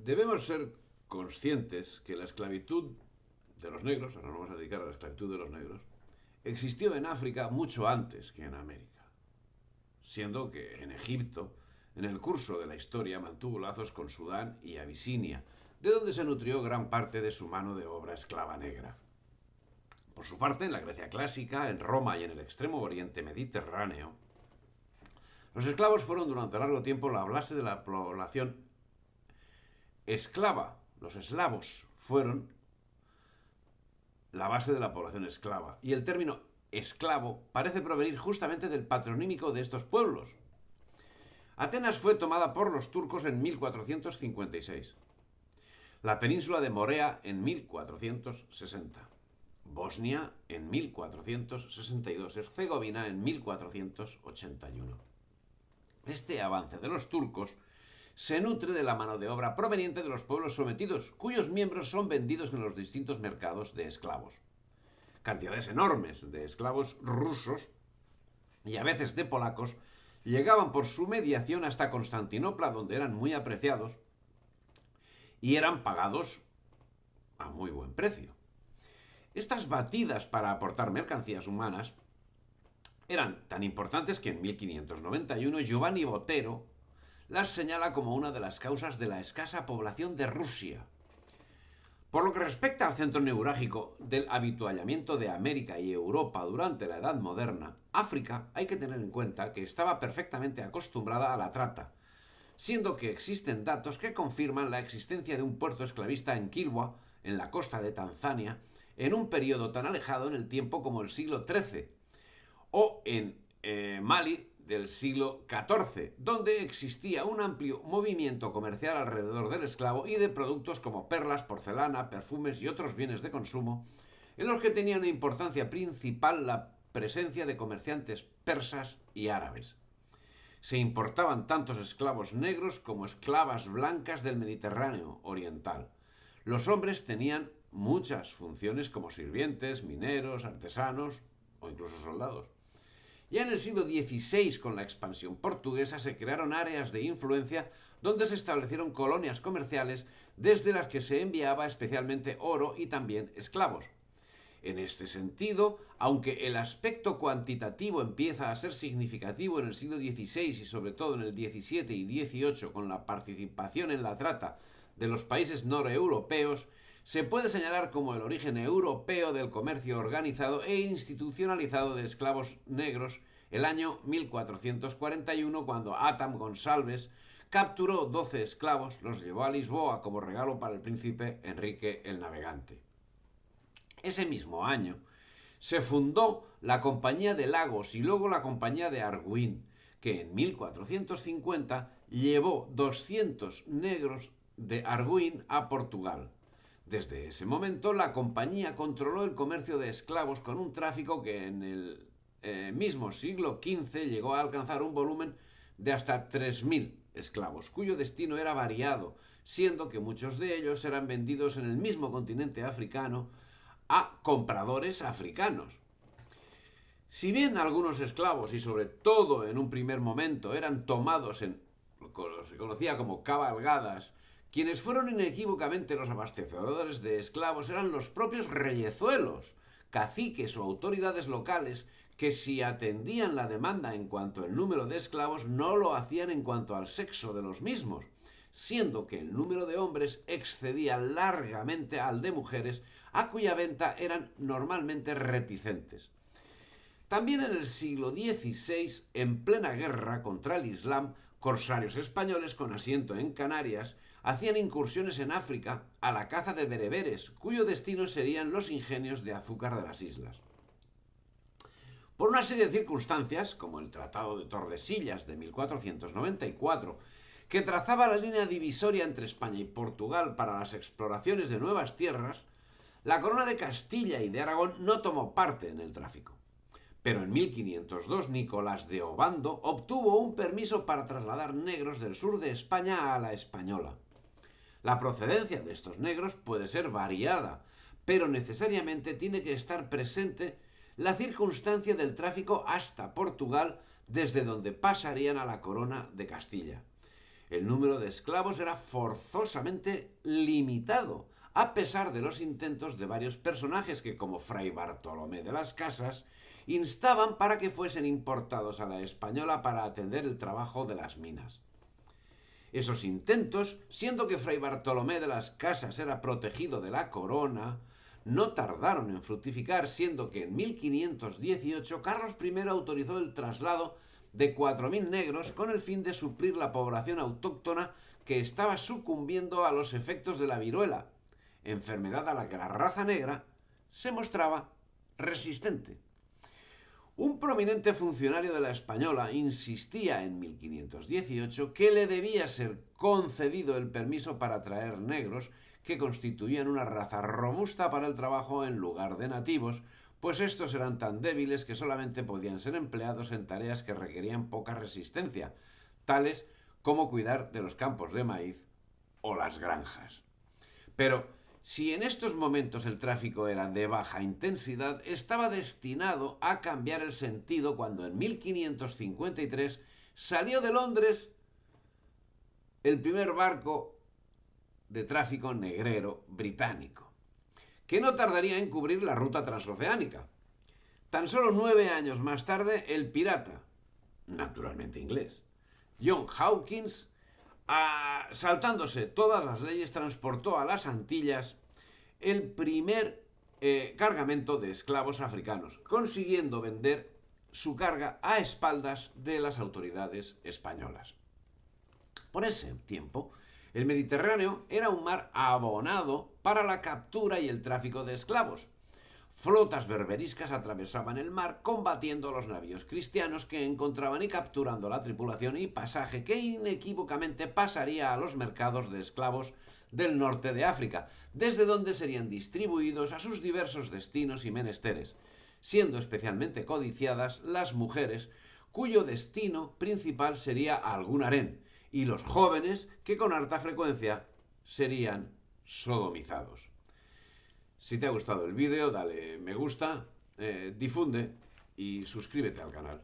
Debemos ser conscientes que la esclavitud de los negros, ahora nos vamos a dedicar a la esclavitud de los negros, existió en África mucho antes que en América, siendo que en Egipto, en el curso de la historia, mantuvo lazos con Sudán y Abisinia, de donde se nutrió gran parte de su mano de obra esclava negra. Por su parte, en la Grecia clásica, en Roma y en el extremo oriente mediterráneo, los esclavos fueron durante largo tiempo la base de la población esclava. Los eslavos fueron la base de la población esclava. Y el término esclavo parece provenir justamente del patronímico de estos pueblos. Atenas fue tomada por los turcos en 1456. La península de Morea en 1460. Bosnia en 1462. Herzegovina en 1481. Este avance de los turcos se nutre de la mano de obra proveniente de los pueblos sometidos, cuyos miembros son vendidos en los distintos mercados de esclavos. Cantidades enormes de esclavos rusos y a veces de polacos llegaban por su mediación hasta Constantinopla, donde eran muy apreciados y eran pagados a muy buen precio. Estas batidas para aportar mercancías humanas eran tan importantes que en 1591 Giovanni Botero las señala como una de las causas de la escasa población de Rusia. Por lo que respecta al centro neurálgico del habituallamiento de América y Europa durante la Edad Moderna, África hay que tener en cuenta que estaba perfectamente acostumbrada a la trata, siendo que existen datos que confirman la existencia de un puerto esclavista en Kilwa, en la costa de Tanzania, en un periodo tan alejado en el tiempo como el siglo XIII, o en Mali del siglo XIV, donde existía un amplio movimiento comercial alrededor del esclavo y de productos como perlas, porcelana, perfumes y otros bienes de consumo, en los que tenía una importancia principal la presencia de comerciantes persas y árabes. Se importaban tantos esclavos negros como esclavas blancas del Mediterráneo oriental. Los hombres tenían muchas funciones como sirvientes, mineros, artesanos o incluso soldados. Ya en el siglo XVI, con la expansión portuguesa, se crearon áreas de influencia donde se establecieron colonias comerciales desde las que se enviaba especialmente oro y también esclavos. En este sentido, aunque el aspecto cuantitativo empieza a ser significativo en el siglo XVI y sobre todo en el XVII y XVIII con la participación en la trata de los países noreuropeos, se puede señalar como el origen europeo del comercio organizado e institucionalizado de esclavos negros el año 1441, cuando Atam Gonçalves capturó 12 esclavos, los llevó a Lisboa como regalo para el príncipe Enrique el Navegante. Ese mismo año se fundó la Compañía de Lagos y luego la Compañía de Arguín, que en 1450 llevó 200 negros de Arguín a Portugal. Desde ese momento, la compañía controló el comercio de esclavos con un tráfico que en el mismo siglo XV llegó a alcanzar un volumen de hasta 3.000 esclavos, cuyo destino era variado, siendo que muchos de ellos eran vendidos en el mismo continente africano a compradores africanos. Si bien algunos esclavos, y sobre todo en un primer momento, eran tomados en lo que se conocía como cabalgadas, quienes fueron inequívocamente los abastecedores de esclavos eran los propios reyezuelos, caciques o autoridades locales que, si atendían la demanda en cuanto al número de esclavos, no lo hacían en cuanto al sexo de los mismos, siendo que el número de hombres excedía largamente al de mujeres, a cuya venta eran normalmente reticentes. También en el siglo XVI, en plena guerra contra el Islam, corsarios españoles con asiento en Canarias hacían incursiones en África a la caza de bereberes, cuyo destino serían los ingenios de azúcar de las islas. Por una serie de circunstancias, como el Tratado de Tordesillas de 1494, que trazaba la línea divisoria entre España y Portugal para las exploraciones de nuevas tierras, la corona de Castilla y de Aragón no tomó parte en el tráfico. Pero en 1502 Nicolás de Obando obtuvo un permiso para trasladar negros del sur de España a la Española. La procedencia de estos negros puede ser variada, pero necesariamente tiene que estar presente la circunstancia del tráfico hasta Portugal, desde donde pasarían a la corona de Castilla. el número de esclavos era forzosamente limitado, a pesar de los intentos de varios personajes que, como Fray Bartolomé de las Casas, instaban para que fuesen importados a la española para atender el trabajo de las minas. Esos intentos, siendo que Fray Bartolomé de las Casas era protegido de la corona, no tardaron en fructificar, siendo que en 1518 Carlos I autorizó el traslado de 4.000 negros con el fin de suplir la población autóctona que estaba sucumbiendo a los efectos de la viruela, enfermedad a la que la raza negra se mostraba resistente. Un prominente funcionario de la Española insistía en 1518 que le debía ser concedido el permiso para traer negros que constituían una raza robusta para el trabajo en lugar de nativos, pues estos eran tan débiles que solamente podían ser empleados en tareas que requerían poca resistencia, tales como cuidar de los campos de maíz o las granjas. Pero si en estos momentos el tráfico era de baja intensidad, estaba destinado a cambiar el sentido cuando en 1553 salió de Londres el primer barco de tráfico negrero británico, que no tardaría en cubrir la ruta transoceánica. Tan solo 9 años más tarde, el pirata, naturalmente inglés, John Hawkins, saltándose todas las leyes, transportó a las Antillas el primer cargamento de esclavos africanos, consiguiendo vender su carga a espaldas de las autoridades españolas. Por ese tiempo, el Mediterráneo era un mar abonado para la captura y el tráfico de esclavos. Flotas berberiscas atravesaban el mar combatiendo a los navíos cristianos que encontraban y capturando la tripulación y pasaje que inequívocamente pasaría a los mercados de esclavos del norte de África, desde donde serían distribuidos a sus diversos destinos y menesteres, siendo especialmente codiciadas las mujeres, cuyo destino principal sería algún harén, y los jóvenes que con harta frecuencia serían sodomizados. Si te ha gustado el vídeo, dale me gusta, difunde y suscríbete al canal.